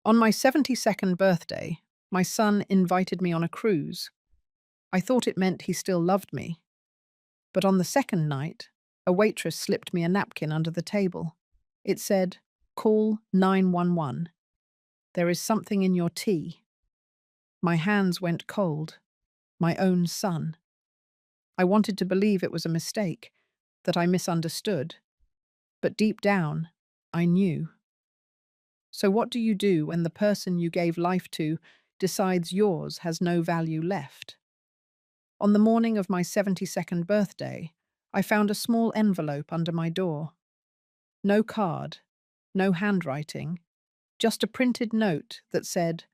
On my 72nd birthday, my son invited me on a cruise. I thought it meant he still loved me. But on the second night, a waitress slipped me a napkin under the table. It said, "Call 911. There is something in your tea." My hands went cold. My own son. I wanted to believe it was a mistake, that I misunderstood. But deep down, I knew. So what do you do when the person you gave life to decides yours has no value left? On the morning of my 72nd birthday, I found a small envelope under my door. No card, no handwriting, just a printed note that said,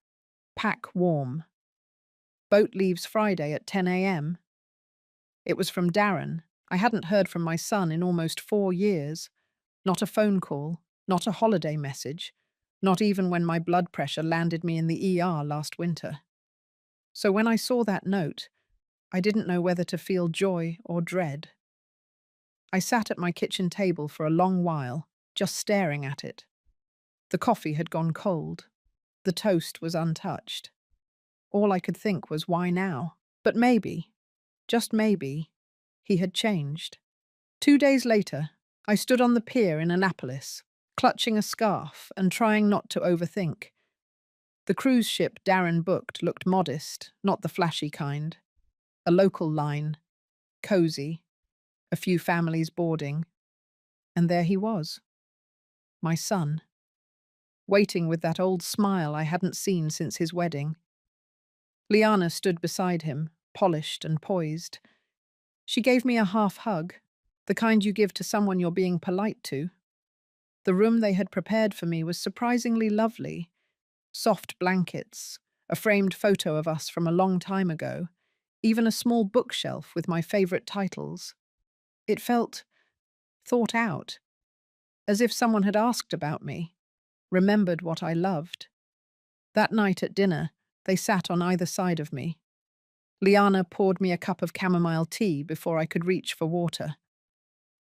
"Pack warm. Boat leaves Friday at 10 a.m. It was from Darren. I hadn't heard from my son in almost 4 years. Not a phone call, not a holiday message, not even when my blood pressure landed me in the ER last winter. So when I saw that note, I didn't know whether to feel joy or dread. I sat at my kitchen table for a long while, just staring at it. The coffee had gone cold. The toast was untouched. All I could think was, why now? But maybe, just maybe, he had changed. 2 days later, I stood on the pier in Annapolis, clutching a scarf and trying not to overthink. The cruise ship Darren booked looked modest, not the flashy kind. A local line, cozy, a few families boarding. And there he was, my son, waiting with that old smile I hadn't seen since his wedding. Liana stood beside him, polished and poised. She gave me a half hug, the kind you give to someone you're being polite to. The room they had prepared for me was surprisingly lovely. Soft blankets, a framed photo of us from a long time ago, even a small bookshelf with my favorite titles. It felt thought out, as if someone had asked about me, remembered what I loved. That night at dinner, they sat on either side of me. Liana poured me a cup of chamomile tea before I could reach for water.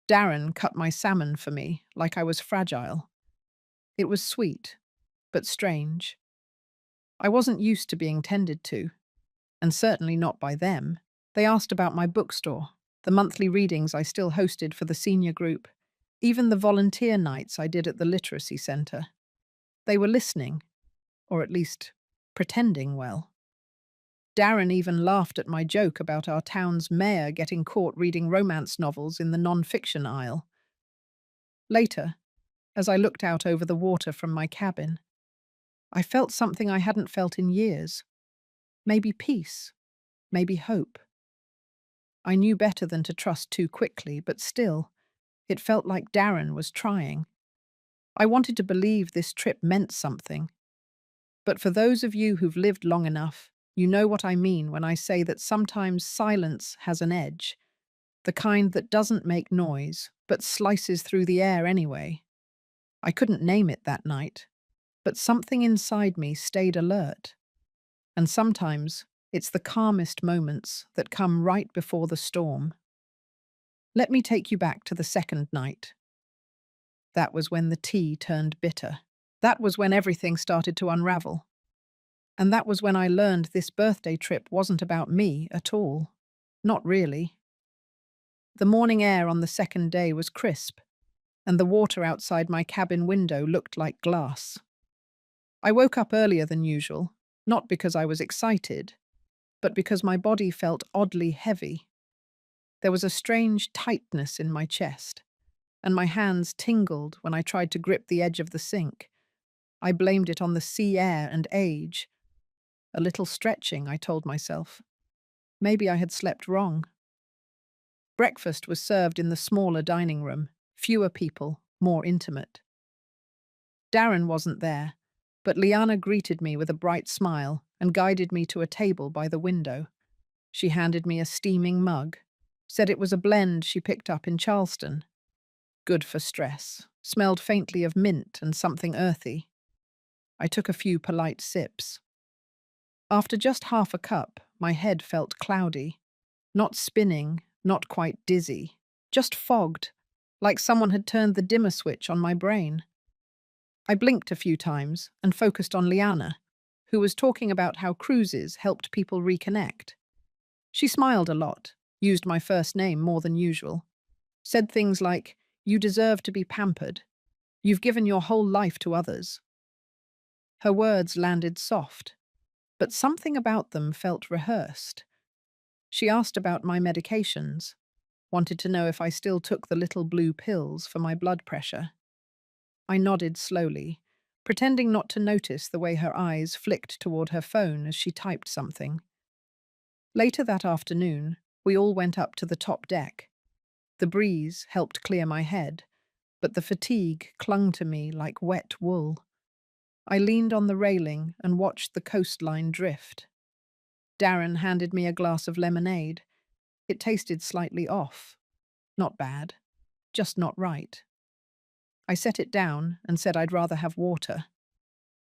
Darren cut my salmon for me like I was fragile. It was sweet, but strange. I wasn't used to being tended to, and certainly not by them. They asked about my bookstore, the monthly readings I still hosted for the senior group, even the volunteer nights I did at the literacy center. They were listening, or at least pretending well. Darren even laughed at my joke about our town's mayor getting caught reading romance novels in the non-fiction aisle. Later, as I looked out over the water from my cabin, I felt something I hadn't felt in years. Maybe peace, maybe hope. I knew better than to trust too quickly, but still, it felt like Darren was trying. I wanted to believe this trip meant something. But for those of you who've lived long enough, you know what I mean when I say that sometimes silence has an edge, the kind that doesn't make noise, but slices through the air anyway. I couldn't name it that night, but something inside me stayed alert. And sometimes it's the calmest moments that come right before the storm. Let me take you back to the second night. That was when the tea turned bitter. That was when everything started to unravel. And that was when I learned this birthday trip wasn't about me at all. Not really. The morning air on the second day was crisp, and the water outside my cabin window looked like glass. I woke up earlier than usual, not because I was excited, but because my body felt oddly heavy. There was a strange tightness in my chest, and my hands tingled when I tried to grip the edge of the sink. I blamed it on the sea air and age. A little stretching, I told myself. Maybe I had slept wrong. Breakfast was served in the smaller dining room, fewer people, more intimate. Darren wasn't there, but Liana greeted me with a bright smile and guided me to a table by the window. She handed me a steaming mug, said it was a blend she picked up in Charleston. Good for stress, smelled faintly of mint and something earthy. I took a few polite sips. After just half a cup, my head felt cloudy. Not spinning, not quite dizzy, just fogged, like someone had turned the dimmer switch on my brain. I blinked a few times and focused on Liana, who was talking about how cruises helped people reconnect. She smiled a lot, used my first name more than usual, said things like, "You deserve to be pampered. You've given your whole life to others." Her words landed soft, but something about them felt rehearsed. She asked about my medications, wanted to know if I still took the little blue pills for my blood pressure. I nodded slowly, pretending not to notice the way her eyes flicked toward her phone as she typed something. Later that afternoon, we all went up to the top deck. The breeze helped clear my head, but the fatigue clung to me like wet wool. I leaned on the railing and watched the coastline drift. Darren handed me a glass of lemonade. It tasted slightly off. Not bad, just not right. I set it down and said I'd rather have water.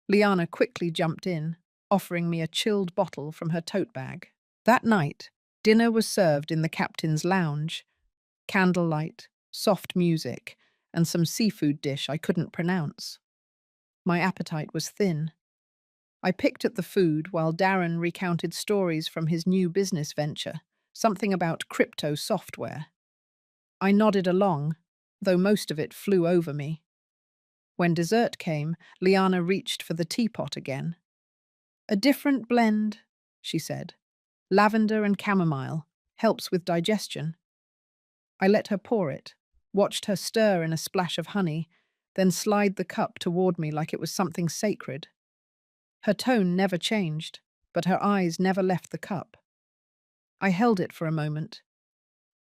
Liana quickly jumped in, offering me a chilled bottle from her tote bag. That night, dinner was served in the captain's lounge. Candlelight, soft music, and some seafood dish I couldn't pronounce. My appetite was thin. I picked at the food while Darren recounted stories from his new business venture, something about crypto software. I nodded along, though most of it flew over me. When dessert came, Liana reached for the teapot again. "A different blend," she said. "Lavender and chamomile. Helps with digestion." I let her pour it, watched her stir in a splash of honey, then slide the cup toward me like it was something sacred. Her tone never changed, but her eyes never left the cup. I held it for a moment.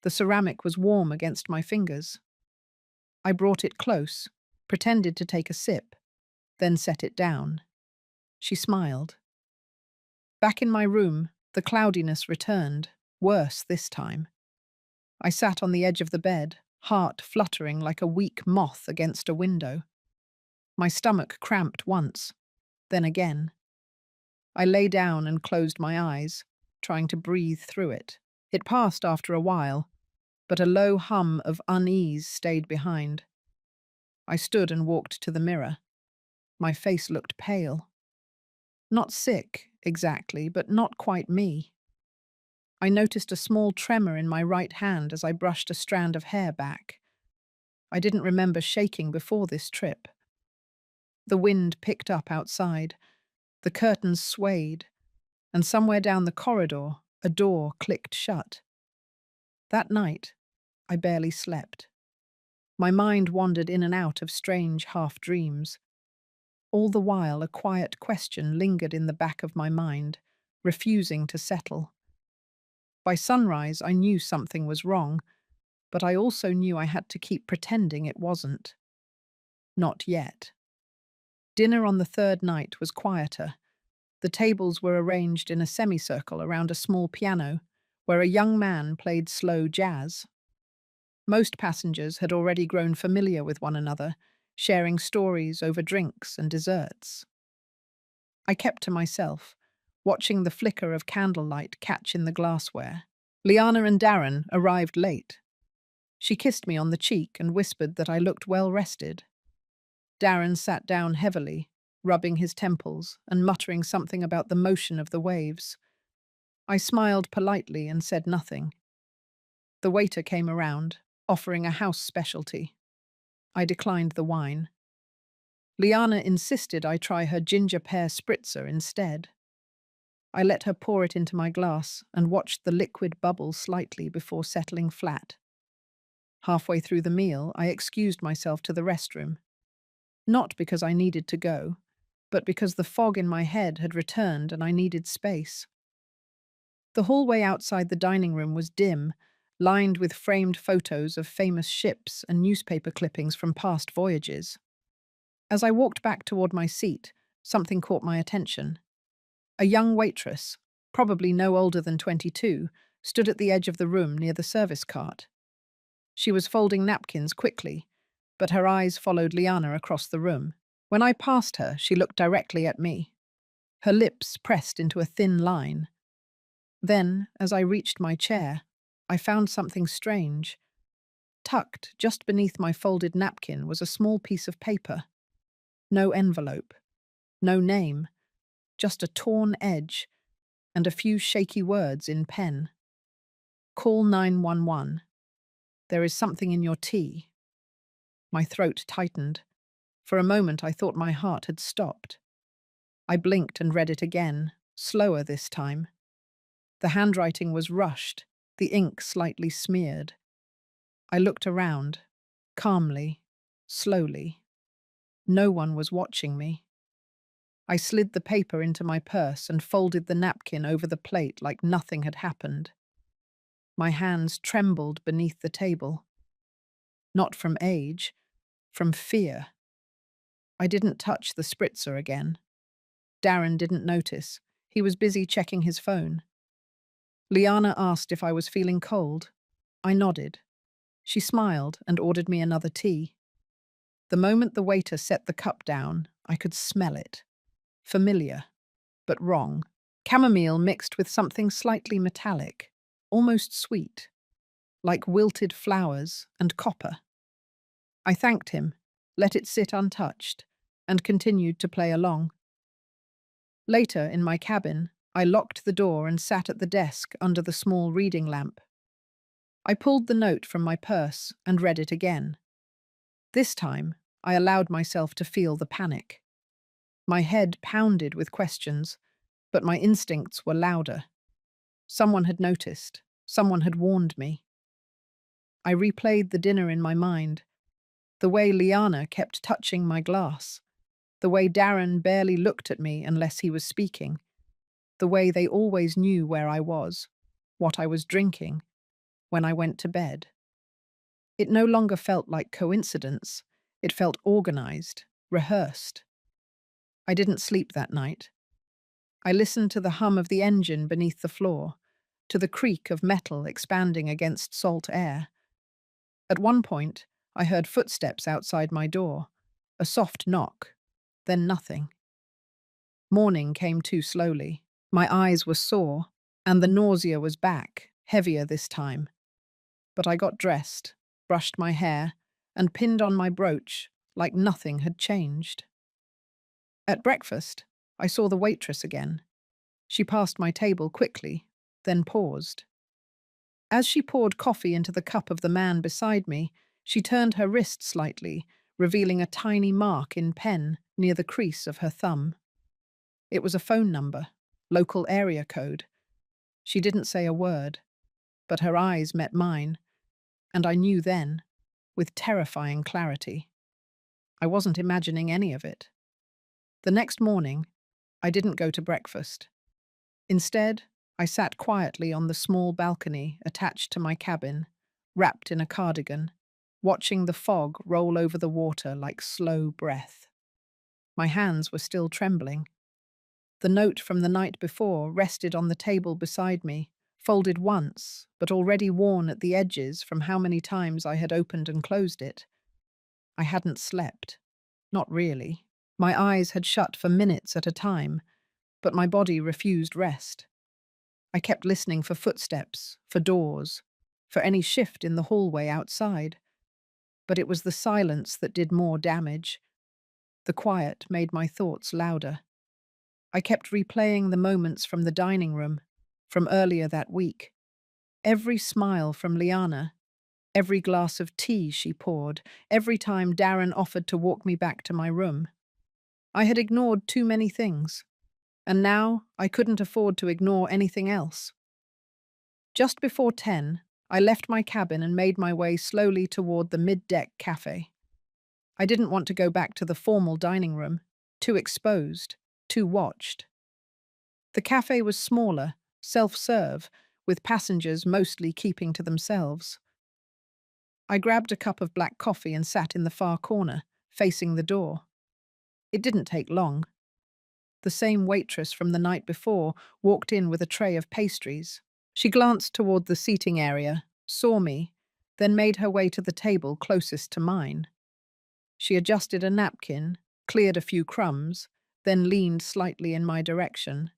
The ceramic was warm against my fingers. I brought it close, pretended to take a sip, then set it down. She smiled. Back in my room, the cloudiness returned, worse this time. I sat on the edge of the bed, heart fluttering like a weak moth against a window. My stomach cramped once, then again. I lay down and closed my eyes, trying to breathe through it. It passed after a while, but a low hum of unease stayed behind. I stood and walked to the mirror. My face looked pale. Not sick, exactly, but not quite me. I noticed a small tremor in my right hand as I brushed a strand of hair back. I didn't remember shaking before this trip. The wind picked up outside. The curtains swayed, and somewhere down the corridor, a door clicked shut. That night, I barely slept. My mind wandered in and out of strange half-dreams. All the while, a quiet question lingered in the back of my mind, refusing to settle. By sunrise, I knew something was wrong, but I also knew I had to keep pretending it wasn't. Not yet. Dinner on the third night was quieter. The tables were arranged in a semicircle around a small piano, where a young man played slow jazz. Most passengers had already grown familiar with one another, sharing stories over drinks and desserts. I kept to myself, watching the flicker of candlelight catch in the glassware. Liana and Darren arrived late. She kissed me on the cheek and whispered that I looked well rested. Darren sat down heavily, rubbing his temples and muttering something about the motion of the waves. I smiled politely and said nothing. The waiter came around, offering a house specialty. I declined the wine. Liana insisted I try her ginger pear spritzer instead. I let her pour it into my glass and watched the liquid bubble slightly before settling flat. Halfway through the meal, I excused myself to the restroom. Not because I needed to go, but because the fog in my head had returned and I needed space. The hallway outside the dining room was dim, lined with framed photos of famous ships and newspaper clippings from past voyages. As I walked back toward my seat, something caught my attention. A young waitress, probably no older than 22, stood at the edge of the room near the service cart. She was folding napkins quickly, but her eyes followed Liana across the room. When I passed her, she looked directly at me. Her lips pressed into a thin line. Then, as I reached my chair, I found something strange. Tucked just beneath my folded napkin was a small piece of paper. No envelope, no name, just a torn edge and a few shaky words in pen. Call 911. There is something in your tea. My throat tightened. For a moment I thought my heart had stopped. I blinked and read it again, slower this time. The handwriting was rushed, the ink slightly smeared. I looked around, calmly, slowly. No one was watching me. I slid the paper into my purse and folded the napkin over the plate like nothing had happened. My hands trembled beneath the table. Not from age, from fear. I didn't touch the spritzer again. Darren didn't notice. He was busy checking his phone. Liana asked if I was feeling cold. I nodded. She smiled and ordered me another tea. The moment the waiter set the cup down, I could smell it. Familiar, but wrong. Chamomile mixed with something slightly metallic, almost sweet, like wilted flowers and copper. I thanked him, let it sit untouched, and continued to play along. Later, in my cabin, I locked the door and sat at the desk under the small reading lamp. I pulled the note from my purse and read it again. This time, I allowed myself to feel the panic. My head pounded with questions, but my instincts were louder. Someone had noticed. Someone had warned me. I replayed the dinner in my mind. The way Liana kept touching my glass. The way Darren barely looked at me unless he was speaking. The way they always knew where I was, what I was drinking, when I went to bed. It no longer felt like coincidence. It felt organized, rehearsed. I didn't sleep that night. I listened to the hum of the engine beneath the floor, to the creak of metal expanding against salt air. At one point, I heard footsteps outside my door, a soft knock, then nothing. Morning came too slowly. My eyes were sore, and the nausea was back, heavier this time. But I got dressed, brushed my hair, and pinned on my brooch like nothing had changed. At breakfast, I saw the waitress again. She passed my table quickly, then paused. As she poured coffee into the cup of the man beside me, she turned her wrist slightly, revealing a tiny mark in pen near the crease of her thumb. It was a phone number, local area code. She didn't say a word, but her eyes met mine, and I knew then, with terrifying clarity. I wasn't imagining any of it. The next morning, I didn't go to breakfast. Instead, I sat quietly on the small balcony attached to my cabin, wrapped in a cardigan, watching the fog roll over the water like slow breath. My hands were still trembling. The note from the night before rested on the table beside me, folded once, but already worn at the edges from how many times I had opened and closed it. I hadn't slept. Not really. My eyes had shut for minutes at a time, but my body refused rest. I kept listening for footsteps, for doors, for any shift in the hallway outside. But it was the silence that did more damage. The quiet made my thoughts louder. I kept replaying the moments from the dining room, from earlier that week. Every smile from Liana, every glass of tea she poured, every time Darren offered to walk me back to my room. I had ignored too many things, and now I couldn't afford to ignore anything else. Just before 10, I left my cabin and made my way slowly toward the mid-deck cafe. I didn't want to go back to the formal dining room, too exposed, too watched. The cafe was smaller, self-serve, with passengers mostly keeping to themselves. I grabbed a cup of black coffee and sat in the far corner, facing the door. It didn't take long. The same waitress from the night before walked in with a tray of pastries. She glanced toward the seating area, saw me, then made her way to the table closest to mine. She adjusted a napkin, cleared a few crumbs, then leaned slightly in my direction.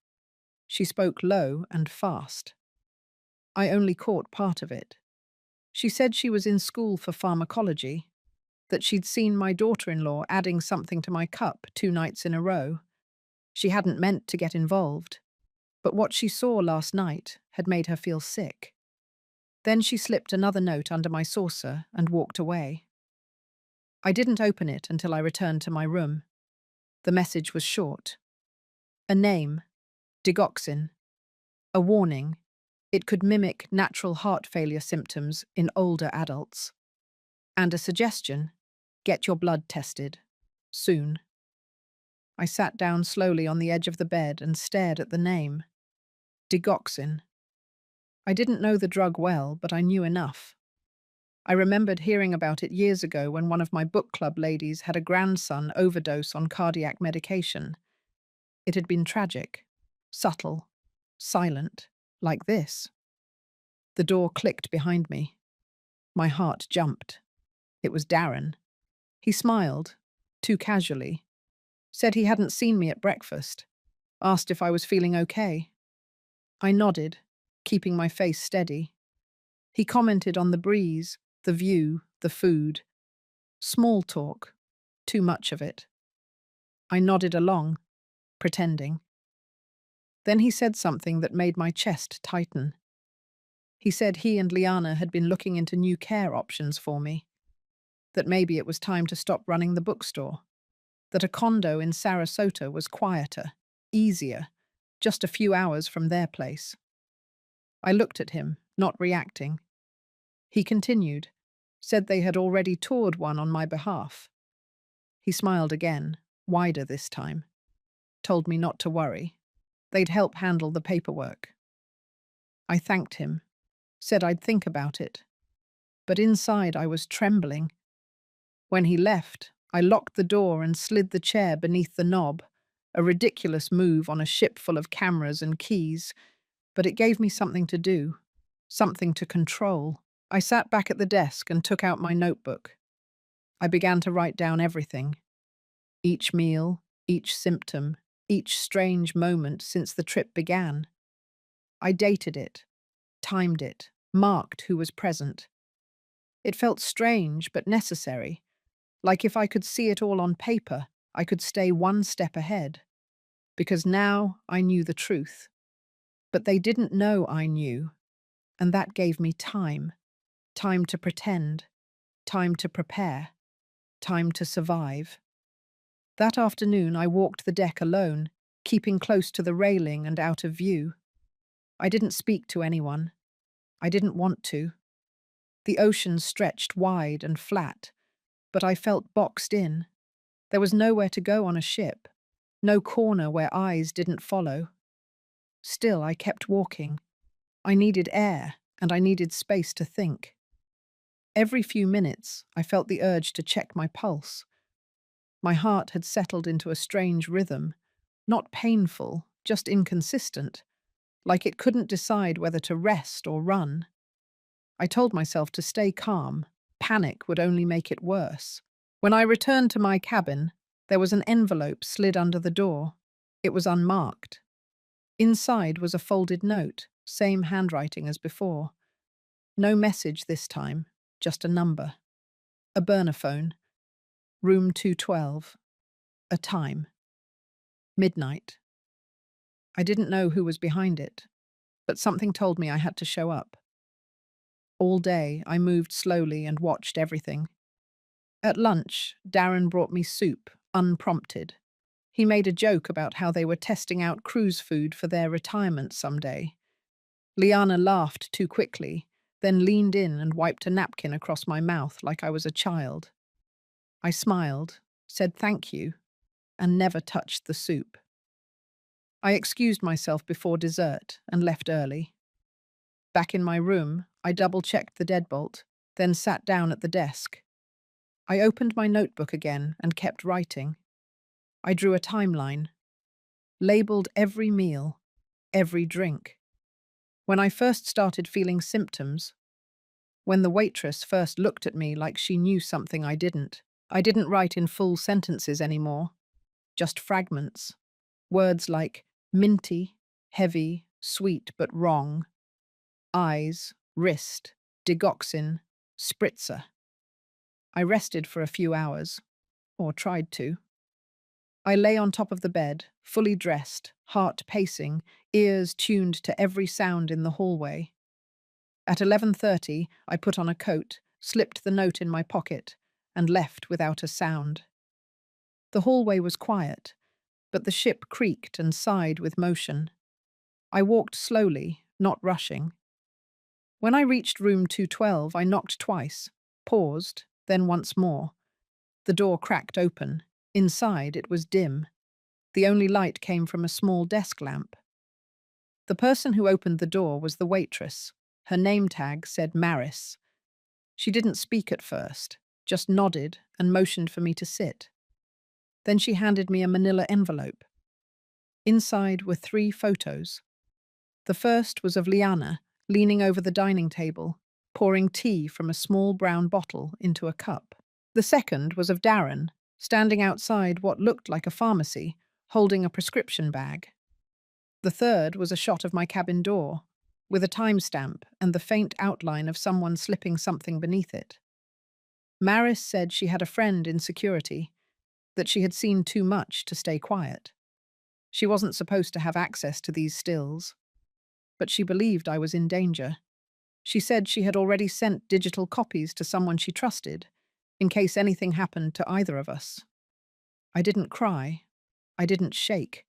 She spoke low and fast. I only caught part of it. She said she was in school for pharmacology. that she'd seen my daughter-in-law adding something to my cup 2 nights in a row. She hadn't meant to get involved, but what she saw last night had made her feel sick. Then she slipped another note under my saucer and walked away. I didn't open it until I returned to my room. The message was short. A name, digoxin. A warning, it could mimic natural heart failure symptoms in older adults. And a suggestion, get your blood tested. Soon. I sat down slowly on the edge of the bed and stared at the name. Digoxin. I didn't know the drug well, but I knew enough. I remembered hearing about it years ago when one of my book club ladies had a grandson overdose on cardiac medication. It had been tragic, subtle, silent, like this. The door clicked behind me. My heart jumped. It was Darren. He smiled, too casually, said he hadn't seen me at breakfast, asked if I was feeling okay. I nodded, keeping my face steady. He commented on the breeze, the view, the food. Small talk, too much of it. I nodded along, pretending. Then he said something that made my chest tighten. He said he and Liana had been looking into new care options for me, that maybe it was time to stop running the bookstore, that a condo in Sarasota was quieter, easier, just a few hours from their place. I looked at him, not reacting. He continued, said they had already toured one on my behalf. He smiled again, wider this time, told me not to worry. They'd help handle the paperwork. I thanked him, said I'd think about it, but inside I was trembling. When he left, I locked the door and slid the chair beneath the knob, a ridiculous move on a ship full of cameras and keys, but it gave me something to do, something to control. I sat back at the desk and took out my notebook. I began to write down everything. Each meal, each symptom, each strange moment since the trip began. I dated it, timed it, marked who was present. It felt strange but necessary, like if I could see it all on paper, I could stay one step ahead. Because now I knew the truth. But they didn't know I knew, and that gave me time. Time to pretend, time to prepare, time to survive. That afternoon I walked the deck alone, keeping close to the railing and out of view. I didn't speak to anyone. I didn't want to. The ocean stretched wide and flat, but I felt boxed in. There was nowhere to go on a ship, no corner where eyes didn't follow. Still, I kept walking. I needed air, and I needed space to think. Every few minutes, I felt the urge to check my pulse. My heart had settled into a strange rhythm, not painful, just inconsistent, like it couldn't decide whether to rest or run. I told myself to stay calm. Panic would only make it worse. When I returned to my cabin, there was an envelope slid under the door. It was unmarked. Inside was a folded note, same handwriting as before. No message this time, just a number. A burner phone. Room 212. A time. Midnight. I didn't know who was behind it, but something told me I had to show up. All day, I moved slowly and watched everything. At lunch, Darren brought me soup, unprompted. He made a joke about how they were testing out cruise food for their retirement someday. Liana laughed too quickly, then leaned in and wiped a napkin across my mouth like I was a child. I smiled, said thank you, and never touched the soup. I excused myself before dessert and left early. Back in my room, I double-checked the deadbolt, then sat down at the desk. I opened my notebook again and kept writing. I drew a timeline, labeled every meal, every drink. When I first started feeling symptoms, when the waitress first looked at me like she knew something I didn't write in full sentences anymore, just fragments. Words like minty, heavy, sweet but wrong, eyes, wrist, digoxin, spritzer. I rested for a few hours, or tried to. I lay on top of the bed, fully dressed, heart pacing, ears tuned to every sound in the hallway. At 11:30, I put on a coat, slipped the note in my pocket, and left without a sound. The hallway was quiet, but the ship creaked and sighed with motion. I walked slowly, not rushing. When I reached room 212, I knocked twice, paused, then once more. The door cracked open. Inside, it was dim. The only light came from a small desk lamp. The person who opened the door was the waitress. Her name tag said Maris. She didn't speak at first, just nodded and motioned for me to sit. Then she handed me a manila envelope. Inside were 3 photos. The first was of Liana, leaning over the dining table, pouring tea from a small brown bottle into a cup. The second was of Darren, standing outside what looked like a pharmacy, holding a prescription bag. The third was a shot of my cabin door, with a timestamp and the faint outline of someone slipping something beneath it. Maris said she had a friend in security, that she had seen too much to stay quiet. She wasn't supposed to have access to these stills, but she believed I was in danger. She said she had already sent digital copies to someone she trusted, in case anything happened to either of us. I didn't cry. I didn't shake.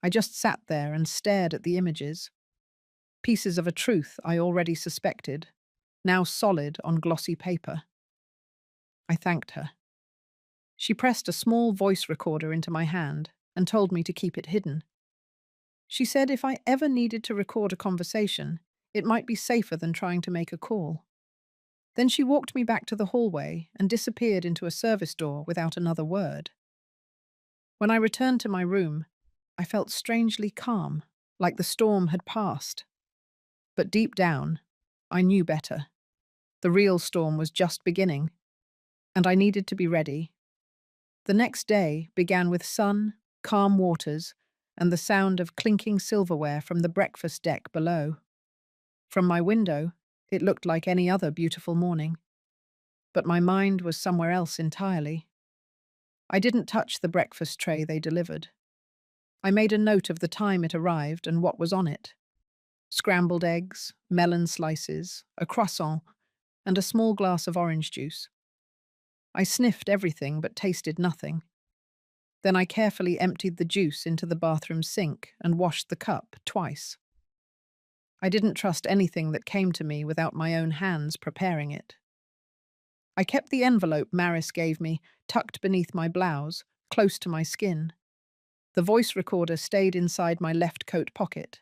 I just sat there and stared at the images. Pieces of a truth I already suspected, now solid on glossy paper. I thanked her. She pressed a small voice recorder into my hand and told me to keep it hidden. She said if I ever needed to record a conversation, it might be safer than trying to make a call. Then she walked me back to the hallway and disappeared into a service door without another word. When I returned to my room, I felt strangely calm, like the storm had passed. But deep down, I knew better. The real storm was just beginning, and I needed to be ready. The next day began with sun, calm waters, and the sound of clinking silverware from the breakfast deck below. From my window, it looked like any other beautiful morning. But my mind was somewhere else entirely. I didn't touch the breakfast tray they delivered. I made a note of the time it arrived and what was on it. Scrambled eggs, melon slices, a croissant, and a small glass of orange juice. I sniffed everything but tasted nothing. Then I carefully emptied the juice into the bathroom sink and washed the cup twice. I didn't trust anything that came to me without my own hands preparing it. I kept the envelope Maris gave me tucked beneath my blouse, close to my skin. The voice recorder stayed inside my left coat pocket.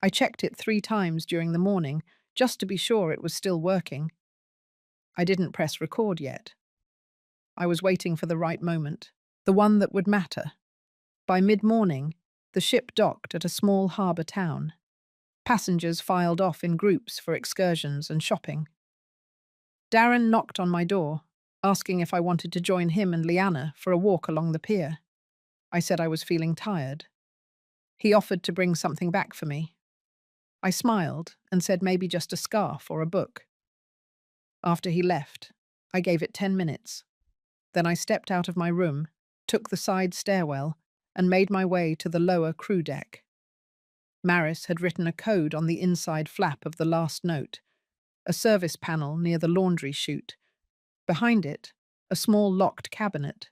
I checked it 3 times during the morning, just to be sure it was still working. I didn't press record yet. I was waiting for the right moment, the one that would matter. By mid-morning, the ship docked at a small harbour town. Passengers filed off in groups for excursions and shopping. Darren knocked on my door, asking if I wanted to join him and Liana for a walk along the pier. I said I was feeling tired. He offered to bring something back for me. I smiled and said maybe just a scarf or a book. After he left, I gave it 10 minutes. Then I stepped out of my room, took the side stairwell, and made my way to the lower crew deck. Maris had written a code on the inside flap of the last note, a service panel near the laundry chute. Behind it, a small locked cabinet.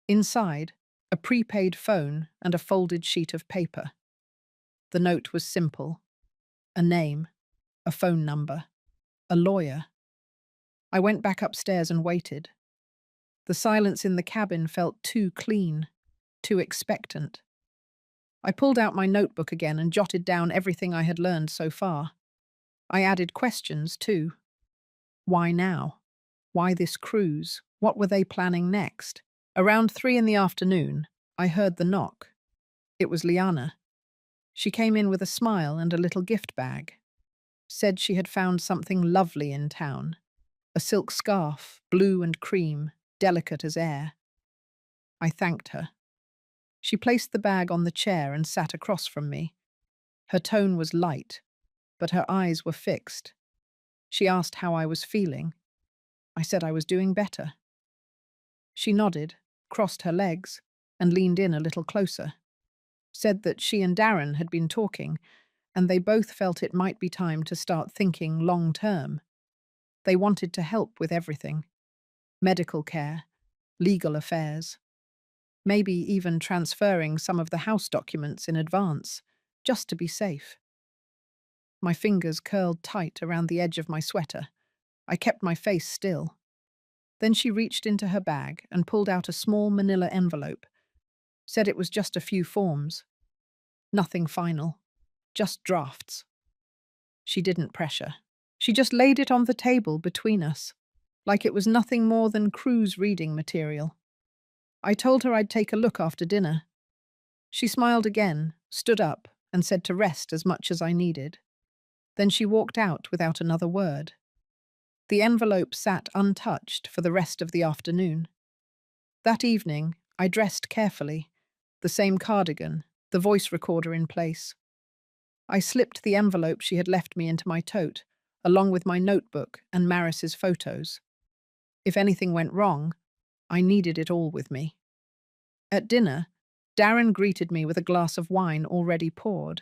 Inside, a prepaid phone and a folded sheet of paper. The note was simple. A name, a phone number, a lawyer. I went back upstairs and waited. The silence in the cabin felt too clean, too expectant. I pulled out my notebook again and jotted down everything I had learned so far. I added questions, too. Why now? Why this cruise? What were they planning next? Around 3 in the afternoon, I heard the knock. It was Liana. She came in with a smile and a little gift bag. Said she had found something lovely in town. A silk scarf, blue and cream, delicate as air. I thanked her. She placed the bag on the chair and sat across from me. Her tone was light, but her eyes were fixed. She asked how I was feeling. I said I was doing better. She nodded, crossed her legs, and leaned in a little closer. Said that she and Darren had been talking, and they both felt it might be time to start thinking long term. They wanted to help with everything: medical care, legal affairs, maybe even transferring some of the house documents in advance, just to be safe. My fingers curled tight around the edge of my sweater. I kept my face still. Then she reached into her bag and pulled out a small manila envelope. Said it was just a few forms. Nothing final. Just drafts. She didn't pressure. She just laid it on the table between us, like it was nothing more than cruise reading material. I told her I'd take a look after dinner. She smiled again, stood up, and said to rest as much as I needed. Then she walked out without another word. The envelope sat untouched for the rest of the afternoon. That evening, I dressed carefully, the same cardigan, the voice recorder in place. I slipped the envelope she had left me into my tote, along with my notebook and Maris's photos. If anything went wrong, I needed it all with me. At dinner, Darren greeted me with a glass of wine already poured.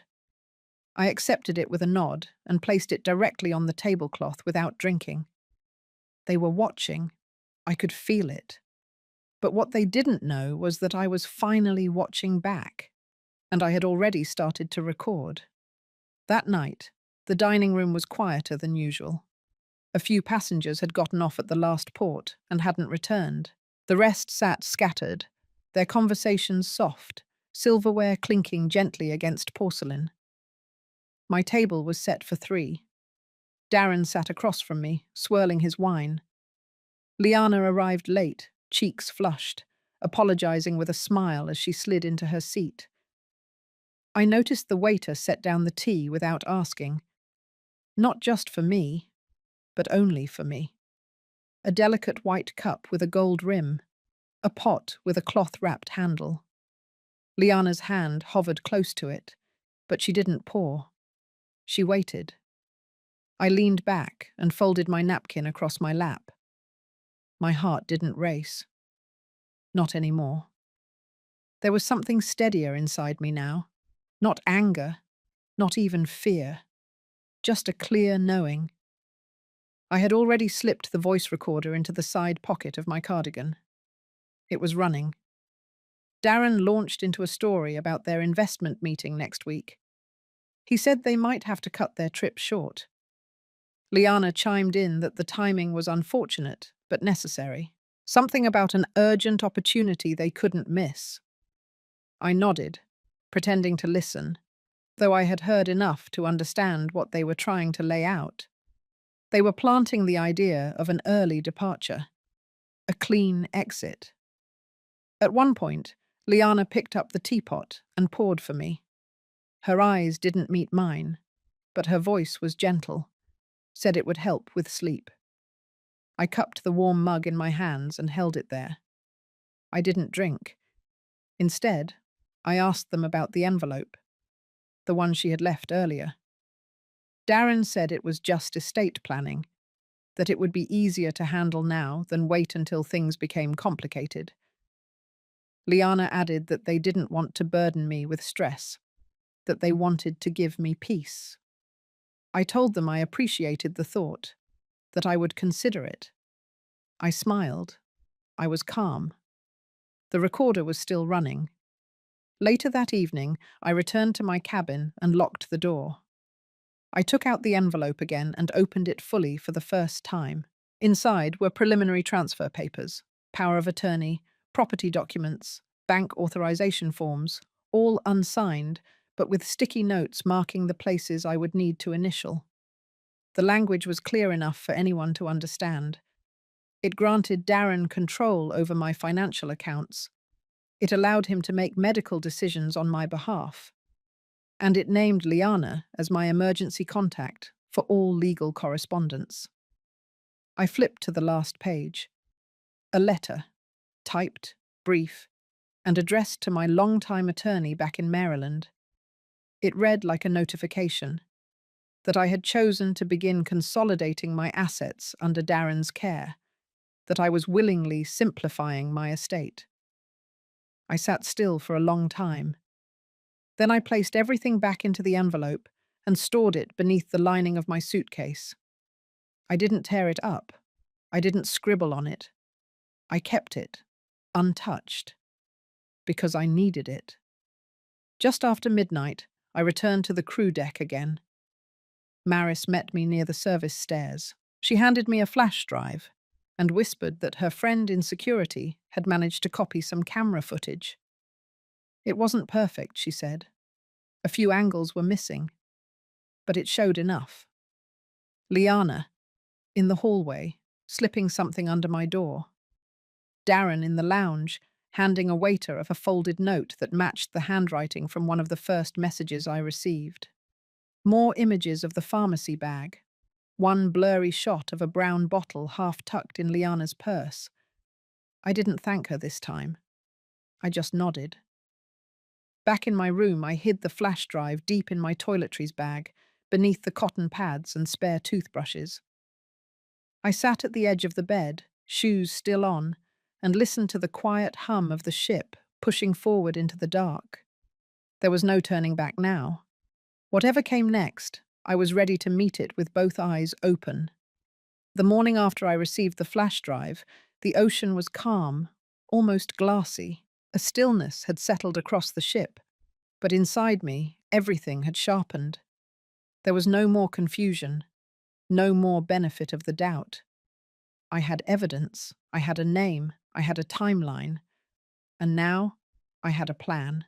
I accepted it with a nod and placed it directly on the tablecloth without drinking. They were watching. I could feel it. But what they didn't know was that I was finally watching back, and I had already started to record. That night, the dining room was quieter than usual. A few passengers had gotten off at the last port and hadn't returned. The rest sat scattered, their conversations soft, silverware clinking gently against porcelain. My table was set for 3. Darren sat across from me, swirling his wine. Liana arrived late, cheeks flushed, apologizing with a smile as she slid into her seat. I noticed the waiter set down the tea without asking. Not just for me, but only for me. A delicate white cup with a gold rim, a pot with a cloth-wrapped handle. Liana's hand hovered close to it, but she didn't pour. She waited. I leaned back and folded my napkin across my lap. My heart didn't race. Not anymore. There was something steadier inside me now. Not anger, not even fear. Just a clear knowing. I had already slipped the voice recorder into the side pocket of my cardigan. It was running. Darren launched into a story about their investment meeting next week. He said they might have to cut their trip short. Liana chimed in that the timing was unfortunate, but necessary. Something about an urgent opportunity they couldn't miss. I nodded, pretending to listen, though I had heard enough to understand what they were trying to lay out. They were planting the idea of an early departure, a clean exit. At one point, Liana picked up the teapot and poured for me. Her eyes didn't meet mine, but her voice was gentle, said it would help with sleep. I cupped the warm mug in my hands and held it there. I didn't drink. Instead, I asked them about the envelope, the one she had left earlier. Darren said it was just estate planning, that it would be easier to handle now than wait until things became complicated. Liana added that they didn't want to burden me with stress, that they wanted to give me peace. I told them I appreciated the thought, that I would consider it. I smiled. I was calm. The recorder was still running. Later that evening, I returned to my cabin and locked the door. I took out the envelope again and opened it fully for the first time. Inside were preliminary transfer papers, power of attorney, property documents, bank authorization forms, all unsigned, but with sticky notes marking the places I would need to initial. The language was clear enough for anyone to understand. It granted Darren control over my financial accounts. It allowed him to make medical decisions on my behalf. And it named Liana as my emergency contact for all legal correspondence. I flipped to the last page. A letter, typed, brief, and addressed to my longtime attorney back in Maryland. It read like a notification that I had chosen to begin consolidating my assets under Darren's care, that I was willingly simplifying my estate. I sat still for a long time. Then I placed everything back into the envelope and stored it beneath the lining of my suitcase. I didn't tear it up. I didn't scribble on it. I kept it, untouched, because I needed it. Just after midnight, I returned to the crew deck again. Maris met me near the service stairs. She handed me a flash drive and whispered that her friend in security had managed to copy some camera footage. It wasn't perfect, she said. A few angles were missing, but it showed enough. Liana, in the hallway, slipping something under my door. Darren in the lounge, handing a waiter a folded note that matched the handwriting from one of the first messages I received. More images of the pharmacy bag. One blurry shot of a brown bottle half tucked in Liana's purse. I didn't thank her this time. I just nodded. Back in my room, I hid the flash drive deep in my toiletries bag, beneath the cotton pads and spare toothbrushes. I sat at the edge of the bed, shoes still on, and listened to the quiet hum of the ship pushing forward into the dark. There was no turning back now. Whatever came next, I was ready to meet it with both eyes open. The morning after I received the flash drive, the ocean was calm, almost glassy. A stillness had settled across the ship, but inside me, everything had sharpened. There was no more confusion, no more benefit of the doubt. I had evidence, I had a name, I had a timeline, and now I had a plan.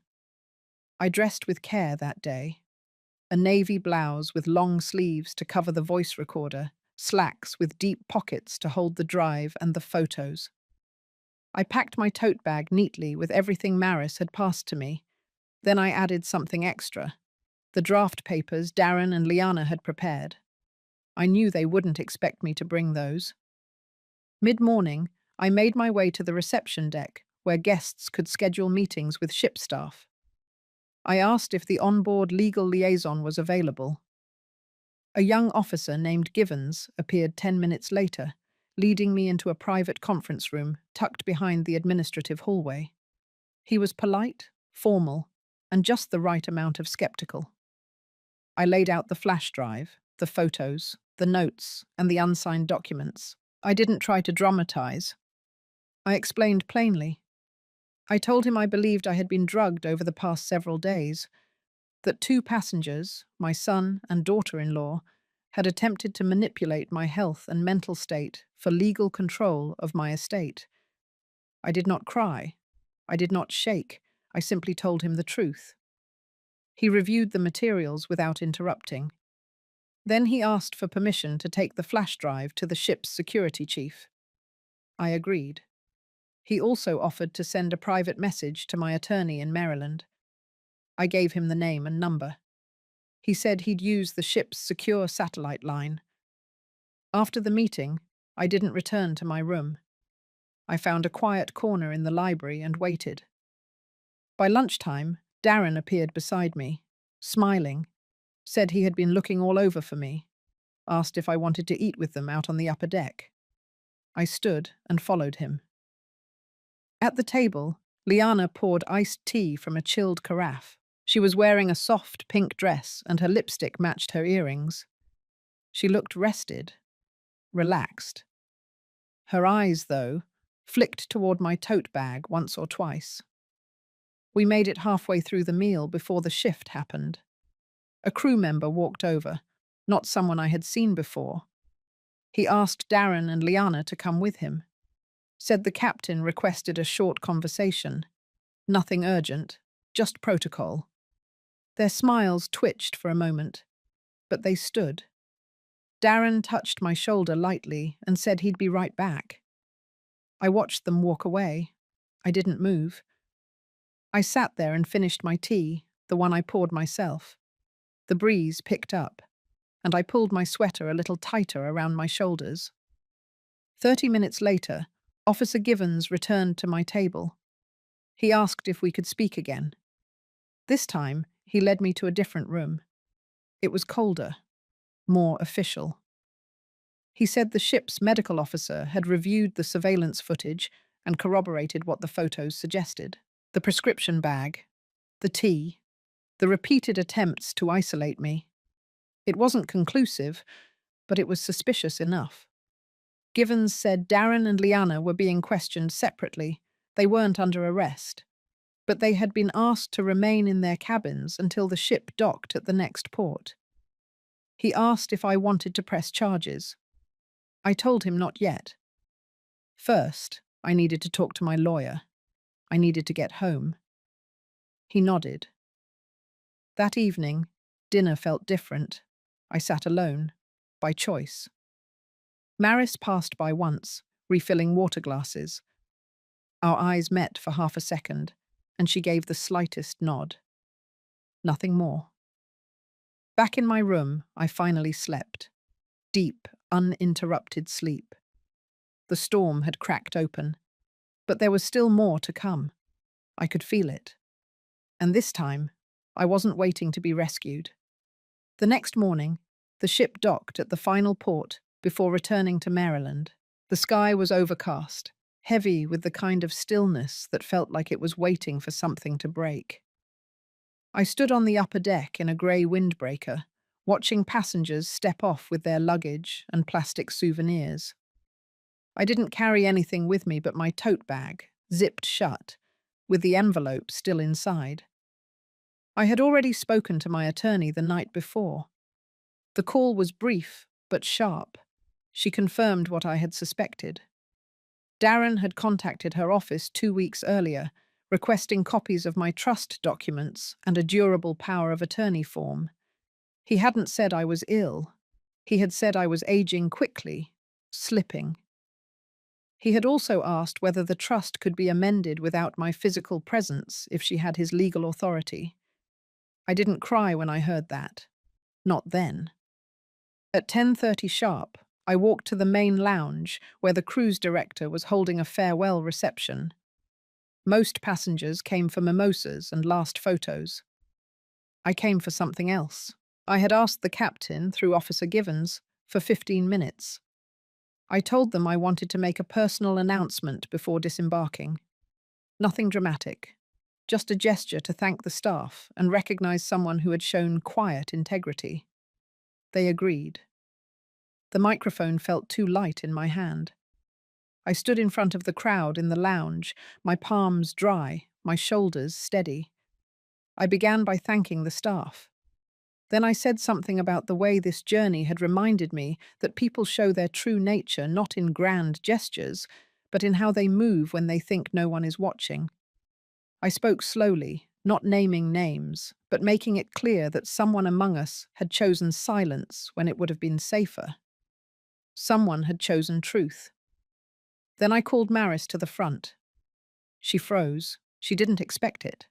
I dressed with care that day. A navy blouse with long sleeves to cover the voice recorder, slacks with deep pockets to hold the drive and the photos. I packed my tote bag neatly with everything Maris had passed to me. Then I added something extra. The draft papers Darren and Liana had prepared. I knew they wouldn't expect me to bring those. Mid-morning, I made my way to the reception deck, where guests could schedule meetings with ship staff. I asked if the onboard legal liaison was available. A young officer named Givens appeared 10 minutes later, leading me into a private conference room tucked behind the administrative hallway. He was polite, formal, and just the right amount of skeptical. I laid out the flash drive, the photos, the notes, and the unsigned documents. I didn't try to dramatize. I explained plainly. I told him I believed I had been drugged over the past several days, that 2 passengers, my son and daughter-in-law, had attempted to manipulate my health and mental state for legal control of my estate. I did not cry. I did not shake. I simply told him the truth. He reviewed the materials without interrupting. Then he asked for permission to take the flash drive to the ship's security chief. I agreed. He also offered to send a private message to my attorney in Maryland. I gave him the name and number. He said he'd use the ship's secure satellite line. After the meeting, I didn't return to my room. I found a quiet corner in the library and waited. By lunchtime, Darren appeared beside me, smiling, said he had been looking all over for me, asked if I wanted to eat with them out on the upper deck. I stood and followed him. At the table, Liana poured iced tea from a chilled carafe. She was wearing a soft pink dress and her lipstick matched her earrings. She looked rested, relaxed. Her eyes, though, flicked toward my tote bag once or twice. We made it halfway through the meal before the shift happened. A crew member walked over, not someone I had seen before. He asked Darren and Liana to come with him. Said the captain requested a short conversation. Nothing urgent, just protocol. Their smiles twitched for a moment, but they stood. Darren touched my shoulder lightly and said he'd be right back. I watched them walk away. I didn't move. I sat there and finished my tea, the one I poured myself. The breeze picked up, and I pulled my sweater a little tighter around my shoulders. 30 minutes later, Officer Givens returned to my table. He asked if we could speak again. This time, he led me to a different room. It was colder, more official. He said the ship's medical officer had reviewed the surveillance footage and corroborated what the photos suggested. The prescription bag, the tea, the repeated attempts to isolate me. It wasn't conclusive, but it was suspicious enough. Givens said Darren and Liana were being questioned separately. They weren't under arrest, but they had been asked to remain in their cabins until the ship docked at the next port. He asked if I wanted to press charges. I told him not yet. First, I needed to talk to my lawyer. I needed to get home. He nodded. That evening, dinner felt different. I sat alone, by choice. Maris passed by once, refilling water glasses. Our eyes met for half a second, and she gave the slightest nod. Nothing more. Back in my room, I finally slept. Deep, uninterrupted sleep. The storm had cracked open, but there was still more to come. I could feel it. And this time, I wasn't waiting to be rescued. The next morning, the ship docked at the final port before returning to Maryland. The sky was overcast, heavy with the kind of stillness that felt like it was waiting for something to break. I stood on the upper deck in a grey windbreaker, watching passengers step off with their luggage and plastic souvenirs. I didn't carry anything with me but my tote bag, zipped shut, with the envelope still inside. I had already spoken to my attorney the night before. The call was brief but sharp. She confirmed what I had suspected. Darren had contacted her office 2 weeks earlier, requesting copies of my trust documents and a durable power of attorney form. He hadn't said I was ill. He had said I was aging quickly, slipping. He had also asked whether the trust could be amended without my physical presence if she had his legal authority. I didn't cry when I heard that. Not then. At 10:30 sharp, I walked to the main lounge where the cruise director was holding a farewell reception. Most passengers came for mimosas and last photos. I came for something else. I had asked the captain, through Officer Givens, for 15 minutes. I told them I wanted to make a personal announcement before disembarking. Nothing dramatic, just a gesture to thank the staff and recognize someone who had shown quiet integrity. They agreed. The microphone felt too light in my hand. I stood in front of the crowd in the lounge, my palms dry, my shoulders steady. I began by thanking the staff. Then I said something about the way this journey had reminded me that people show their true nature not in grand gestures, but in how they move when they think no one is watching. I spoke slowly, not naming names, but making it clear that someone among us had chosen silence when it would have been safer. Someone had chosen truth. Then I called Maris to the front. She froze. She didn't expect it.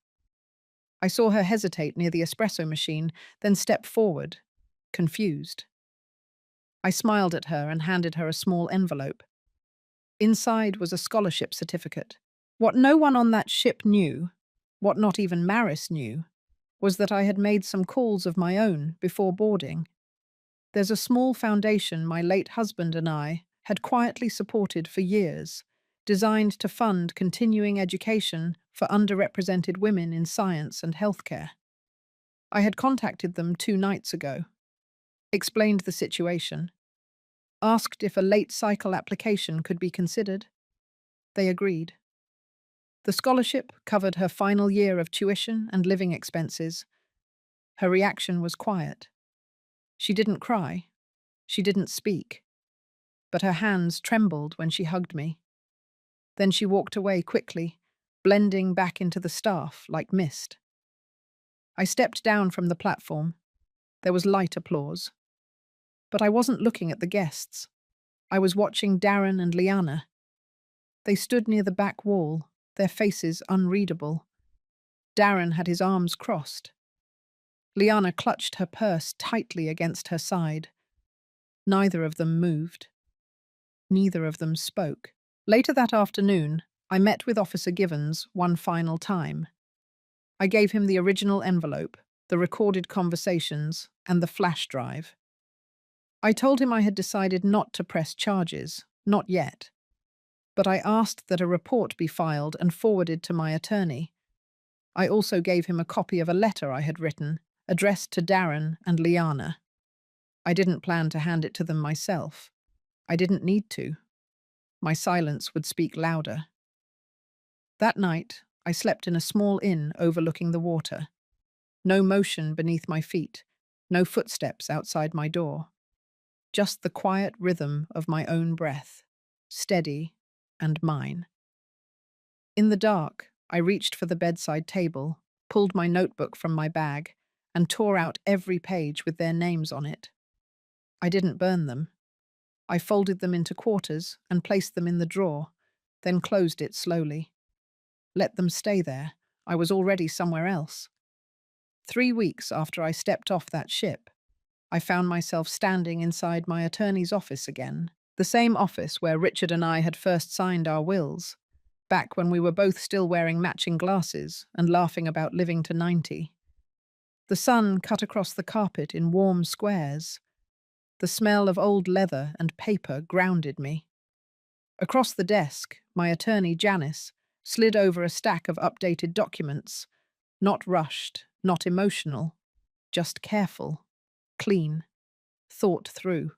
I saw her hesitate near the espresso machine, then step forward, confused. I smiled at her and handed her a small envelope. Inside was a scholarship certificate. What no one on that ship knew, what not even Maris knew, was that I had made some calls of my own before boarding. There's a small foundation my late husband and I had quietly supported for years, designed to fund continuing education for underrepresented women in science and healthcare. I had contacted them 2 nights ago, explained the situation, asked if a late cycle application could be considered. They agreed. The scholarship covered her final year of tuition and living expenses. Her reaction was quiet. She didn't cry. She didn't speak. But her hands trembled when she hugged me. Then she walked away quickly, blending back into the staff like mist. I stepped down from the platform. There was light applause. But I wasn't looking at the guests. I was watching Darren and Liana. They stood near the back wall, their faces unreadable. Darren had his arms crossed. Liana clutched her purse tightly against her side. Neither of them moved. Neither of them spoke. Later that afternoon, I met with Officer Givens one final time. I gave him the original envelope, the recorded conversations, and the flash drive. I told him I had decided not to press charges, not yet, but I asked that a report be filed and forwarded to my attorney. I also gave him a copy of a letter I had written, addressed to Darren and Liana. I didn't plan to hand it to them myself. I didn't need to. My silence would speak louder. That night, I slept in a small inn overlooking the water. No motion beneath my feet, no footsteps outside my door. Just the quiet rhythm of my own breath, steady and mine. In the dark, I reached for the bedside table, pulled my notebook from my bag, and tore out every page with their names on it. I didn't burn them. I folded them into quarters and placed them in the drawer, then closed it slowly. Let them stay there. I was already somewhere else. 3 weeks after I stepped off that ship, I found myself standing inside my attorney's office again, the same office where Richard and I had first signed our wills, back when we were both still wearing matching glasses and laughing about living to 90. The sun cut across the carpet in warm squares. The smell of old leather and paper grounded me. Across the desk, my attorney, Janice, slid over a stack of updated documents, not rushed, not emotional, just careful, clean, thought through.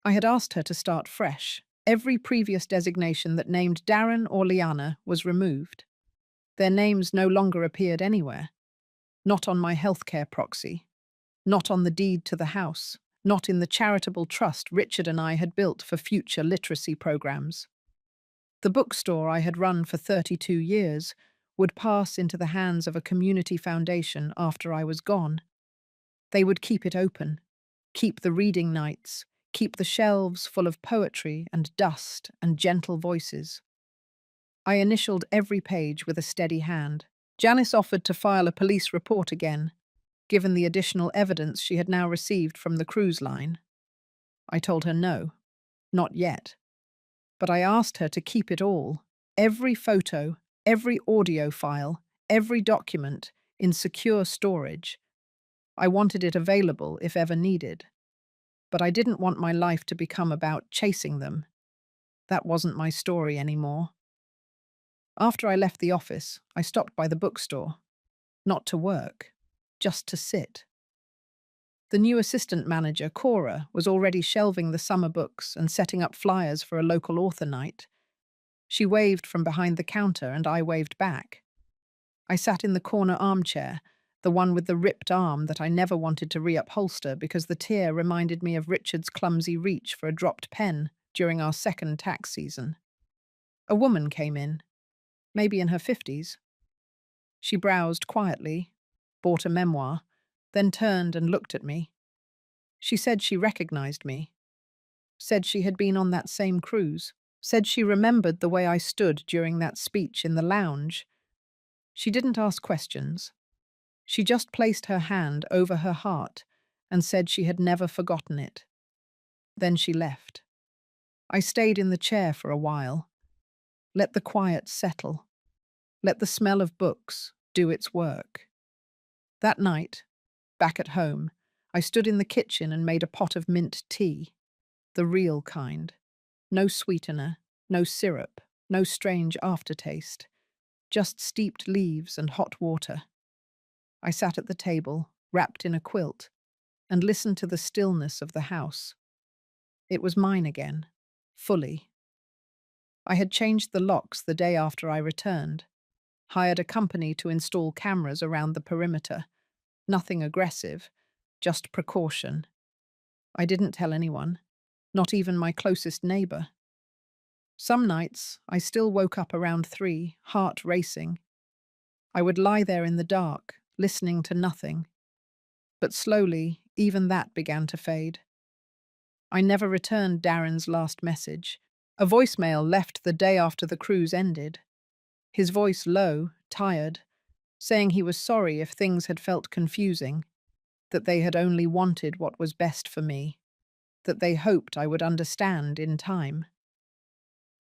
I had asked her to start fresh. Every previous designation that named Darren or Liana was removed. Their names no longer appeared anywhere. Not on my healthcare proxy. Not on the deed to the house. Not in the charitable trust Richard and I had built for future literacy programs. The bookstore I had run for 32 years would pass into the hands of a community foundation after I was gone. They would keep it open, keep the reading nights, keep the shelves full of poetry and dust and gentle voices. I initialed every page with a steady hand. Janice offered to file a police report again, given the additional evidence she had now received from the cruise line. I told her no, not yet. But I asked her to keep it all, every photo, every audio file, every document, in secure storage. I wanted it available if ever needed. But I didn't want my life to become about chasing them. That wasn't my story anymore. After I left the office, I stopped by the bookstore. Not to work, just to sit. The new assistant manager, Cora, was already shelving the summer books and setting up flyers for a local author night. She waved from behind the counter and I waved back. I sat in the corner armchair, the one with the ripped arm that I never wanted to reupholster because the tear reminded me of Richard's clumsy reach for a dropped pen during our second tax season. A woman came in, maybe in her 50s. She browsed quietly, bought a memoir, then turned and looked at me. She said she recognized me, said she had been on that same cruise, said she remembered the way I stood during that speech in the lounge. She didn't ask questions. She just placed her hand over her heart and said she had never forgotten it. Then she left. I stayed in the chair for a while. Let the quiet settle. Let the smell of books do its work. That night, back at home, I stood in the kitchen and made a pot of mint tea. The real kind. No sweetener, no syrup, no strange aftertaste. Just steeped leaves and hot water. I sat at the table, wrapped in a quilt, and listened to the stillness of the house. It was mine again, fully. I had changed the locks the day after I returned, hired a company to install cameras around the perimeter. Nothing aggressive, just precaution. I didn't tell anyone, not even my closest neighbor. Some nights, I still woke up around 3, heart racing. I would lie there in the dark, listening to nothing. But slowly, even that began to fade. I never returned Darren's last message. A voicemail left the day after the cruise ended. His voice low, tired, saying he was sorry if things had felt confusing, that they had only wanted what was best for me, that they hoped I would understand in time.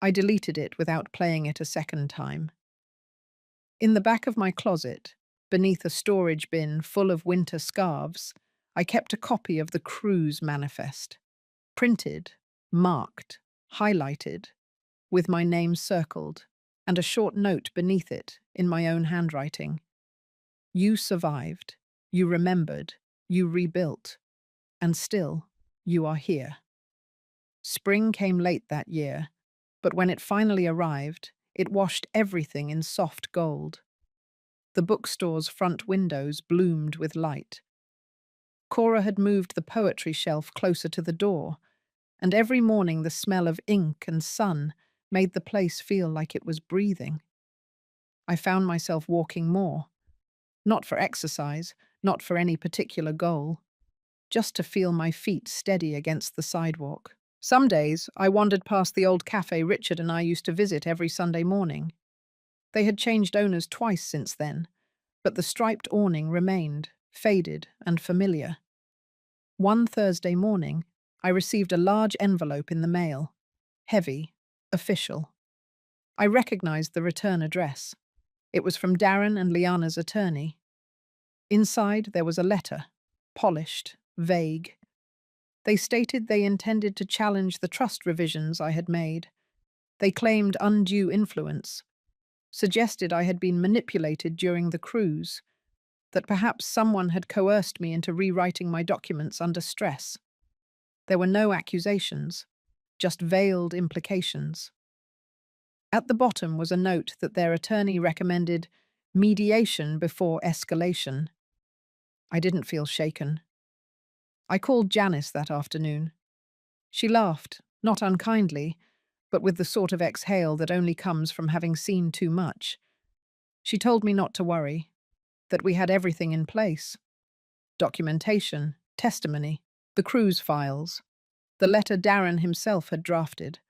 I deleted it without playing it a second time. In the back of my closet, beneath a storage bin full of winter scarves, I kept a copy of the cruise manifest, printed, marked, highlighted, with my name circled, and a short note beneath it in my own handwriting. You survived, you remembered, you rebuilt, and still, you are here. Spring came late that year, but when it finally arrived, it washed everything in soft gold. The bookstore's front windows bloomed with light. Cora had moved the poetry shelf closer to the door, and every morning the smell of ink and sun made the place feel like it was breathing. I found myself walking more, not for exercise, not for any particular goal, just to feel my feet steady against the sidewalk. Some days, I wandered past the old cafe Richard and I used to visit every Sunday morning. They had changed owners twice since then, but the striped awning remained, faded and familiar. One Thursday morning, I received a large envelope in the mail. Heavy, official. I recognized the return address. It was from Darren and Liana's attorney. Inside, there was a letter, polished, vague. They stated they intended to challenge the trust revisions I had made. They claimed undue influence, suggested I had been manipulated during the cruise, that perhaps someone had coerced me into rewriting my documents under stress. There were no accusations, just veiled implications. At the bottom was a note that their attorney recommended mediation before escalation. I didn't feel shaken. I called Janice that afternoon. She laughed, not unkindly, but with the sort of exhale that only comes from having seen too much. She told me not to worry, that we had everything in place. Documentation, testimony, the cruise files, the letter Darren himself had drafted,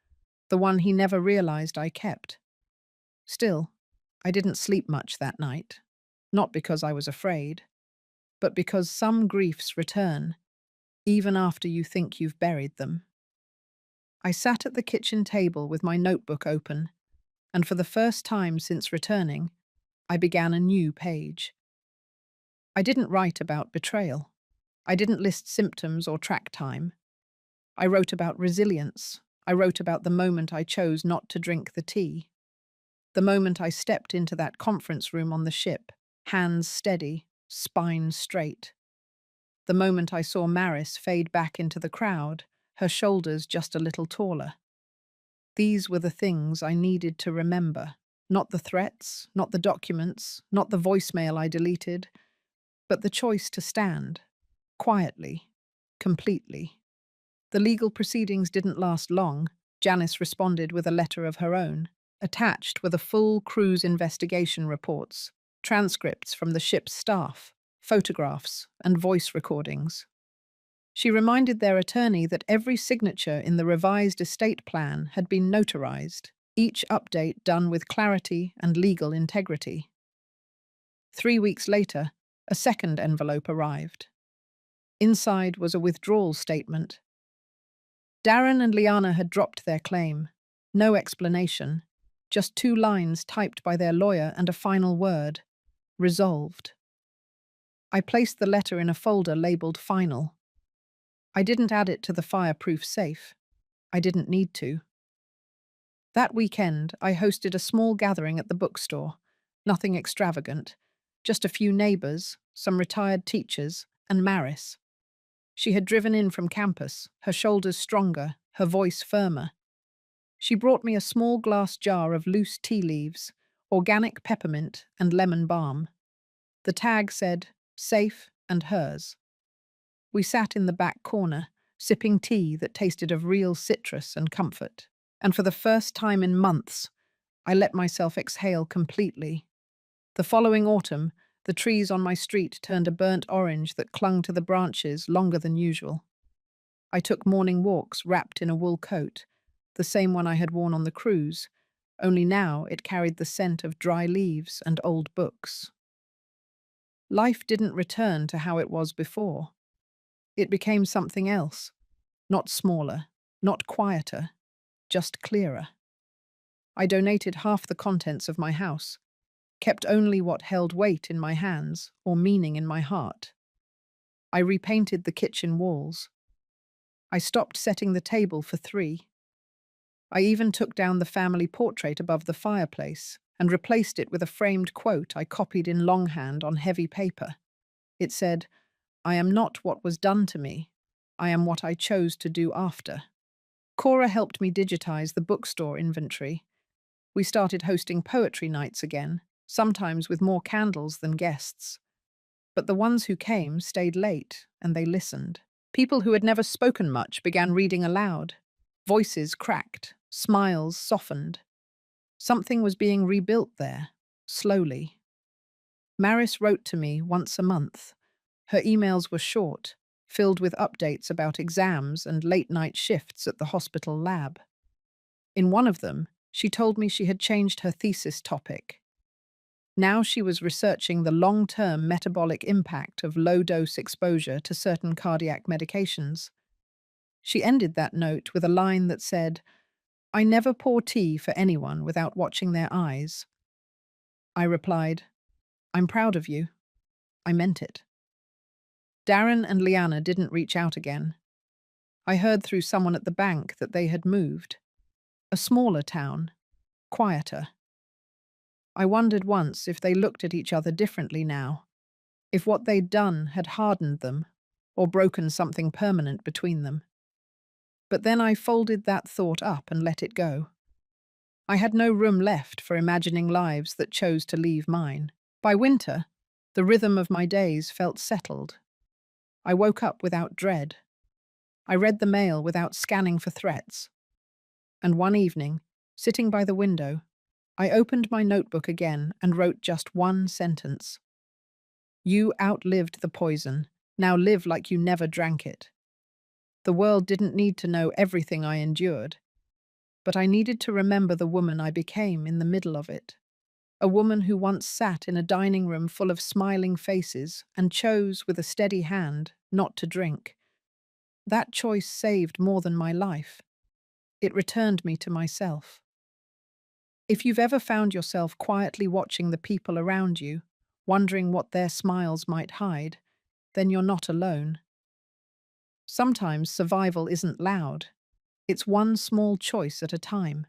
the one he never realized I kept. Still, I didn't sleep much that night, not because I was afraid, but because some griefs return, even after you think you've buried them. I sat at the kitchen table with my notebook open, and for the first time since returning, I began a new page. I didn't write about betrayal. I didn't list symptoms or track time. I wrote about resilience. I wrote about the moment I chose not to drink the tea. The moment I stepped into that conference room on the ship, hands steady, spine straight. The moment I saw Maris fade back into the crowd, her shoulders just a little taller. These were the things I needed to remember. Not the threats, not the documents, not the voicemail I deleted, but the choice to stand, quietly, completely. The legal proceedings didn't last long. Janice responded with a letter of her own, attached with a full cruise investigation reports, transcripts from the ship's staff, photographs, and voice recordings. She reminded their attorney that every signature in the revised estate plan had been notarized, each update done with clarity and legal integrity. 3 weeks later, a second envelope arrived. Inside was a withdrawal statement. Darren and Liana had dropped their claim. No explanation, just 2 lines typed by their lawyer and a final word: resolved. I placed the letter in a folder labeled final. I didn't add it to the fireproof safe. I didn't need to. That weekend, I hosted a small gathering at the bookstore. Nothing extravagant. Just a few neighbors, some retired teachers, and Maris. She had driven in from campus, her shoulders stronger, her voice firmer. She brought me a small glass jar of loose tea leaves, organic peppermint and lemon balm. The tag said, safe and hers. We sat in the back corner, sipping tea that tasted of real citrus and comfort. And for the first time in months, I let myself exhale completely. The following autumn, the trees on my street turned a burnt orange that clung to the branches longer than usual. I took morning walks wrapped in a wool coat, the same one I had worn on the cruise, only now it carried the scent of dry leaves and old books. Life didn't return to how it was before. It became something else, not smaller, not quieter, just clearer. I donated half the contents of my house, kept only what held weight in my hands or meaning in my heart. I repainted the kitchen walls. I stopped setting the table for 3. I even took down the family portrait above the fireplace and replaced it with a framed quote I copied in longhand on heavy paper. It said, "I am not what was done to me. I am what I chose to do after." Cora helped me digitize the bookstore inventory. We started hosting poetry nights again, sometimes with more candles than guests. But the ones who came stayed late, and they listened. People who had never spoken much began reading aloud. Voices cracked, smiles softened. Something was being rebuilt there, slowly. Maris wrote to me once a month. Her emails were short, filled with updates about exams and late-night shifts at the hospital lab. In one of them, she told me she had changed her thesis topic. Now she was researching the long-term metabolic impact of low-dose exposure to certain cardiac medications. She ended that note with a line that said, "I never pour tea for anyone without watching their eyes." I replied, "I'm proud of you." I meant it. Darren and Liana didn't reach out again. I heard through someone at the bank that they had moved. A smaller town, quieter. I wondered once if they looked at each other differently now, if what they'd done had hardened them or broken something permanent between them. But then I folded that thought up and let it go. I had no room left for imagining lives that chose to leave mine. By winter, the rhythm of my days felt settled. I woke up without dread. I read the mail without scanning for threats. And one evening, sitting by the window, I opened my notebook again and wrote just one sentence. "You outlived the poison. Now live like you never drank it." The world didn't need to know everything I endured, but I needed to remember the woman I became in the middle of it. A woman who once sat in a dining room full of smiling faces and chose with a steady hand not to drink. That choice saved more than my life. It returned me to myself. If you've ever found yourself quietly watching the people around you, wondering what their smiles might hide, then you're not alone. Sometimes survival isn't loud. It's one small choice at a time.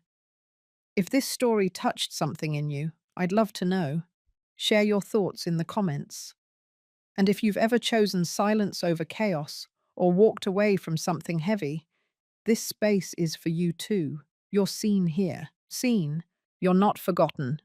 If this story touched something in you, I'd love to know. Share your thoughts in the comments. And if you've ever chosen silence over chaos or walked away from something heavy, this space is for you too. You're seen here. Seen. You're not forgotten.